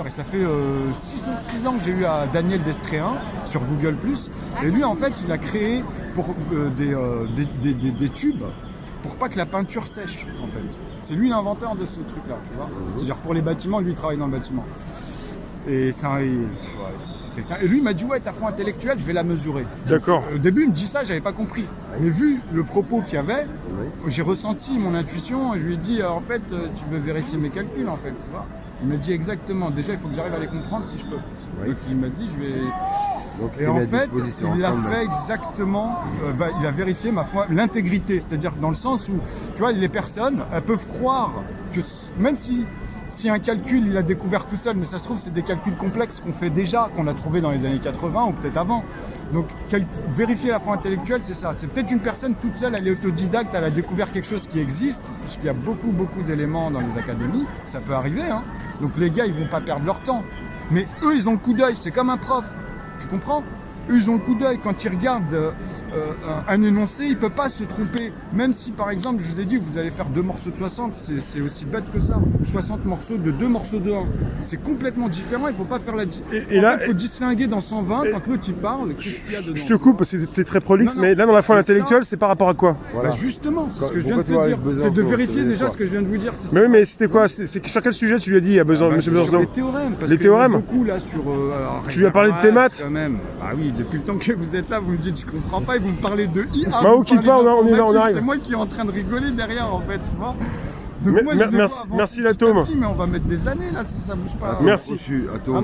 Et ça fait 6 ans que j'ai eu à Daniel Destréhin sur Google+. Et lui, en fait, il a créé pour des tubes pour pas que la peinture sèche, en fait. C'est lui l'inventeur de ce truc-là, tu vois. C'est-à-dire pour les bâtiments, lui, il travaille dans le bâtiment. Et c'est quelqu'un. Et lui, il m'a dit, ouais, ta foi intellectuelle, je vais la mesurer. D'accord. Au début, il me dit ça, j'avais pas compris. Mais vu le propos qu'il y avait, j'ai ressenti mon intuition et je lui ai dit, en fait, tu veux vérifier mes calculs, en fait, tu vois. Il m'a dit exactement, déjà, il faut que j'arrive à les comprendre si je peux. Donc, il m'a dit, je vais... Donc, Et en fait, il a fait exactement, il a vérifié ma foi, l'intégrité, c'est-à-dire dans le sens où, tu vois, les personnes, elles peuvent croire que même si un calcul, il a découvert tout seul, mais ça se trouve, c'est des calculs complexes qu'on fait déjà, qu'on a trouvé dans les années 80 ou peut-être avant. Donc, vérifier la foi intellectuelle, c'est ça. C'est peut-être une personne toute seule, elle est autodidacte, elle a découvert quelque chose qui existe, puisqu'il y a beaucoup d'éléments dans les académies, ça peut arriver, hein. Donc, les gars, ils vont pas perdre leur temps. Mais eux, ils ont le coup d'œil, c'est comme un prof. Tu comprends? Eux, ils ont le coup d'œil. Quand ils regardent un énoncé, ils ne peuvent pas se tromper. Même si, par exemple, je vous ai dit, vous allez faire 2 morceaux de 60, c'est aussi bête que ça. 60 morceaux de 2 morceaux de 1. C'est complètement différent, il ne faut pas faire la... Et là, il faut distinguer dans 120, quand l'autre il parle, qu'est-ce qu'il y a dedans. Je te coupe parce que c'était très prolixe, Non, mais là, dans la foi mais intellectuelle, ça- c'est par rapport à quoi? Voilà. Bah justement, c'est ce que je viens de Pourquoi te toi, dire. avec C'est de Besançon, vérifier tu déjà quoi ce que je viens de vous dire. Mais oui, mais c'était quoi? C'est sur quel sujet tu lui as dit, monsieur Sur Besançon? les théorèmes. Parce Les qu'il y en a théorèmes beaucoup là sur... Tu lui as parlé de tes maths? quand même. Bah oui, depuis le temps que vous êtes là, vous me dites je comprends pas et vous me parlez de IA. Bah, vous on quitte parlez pas, on est là, on d'informatique, arrive. C'est moi qui est en train de rigoler derrière en fait, tu vois. Donc Mais- moi, je vais merci- voir avancer merci, petit l'atome. à petit, mais on va mettre des années là si ça bouge pas. Merci. Je suis à toi.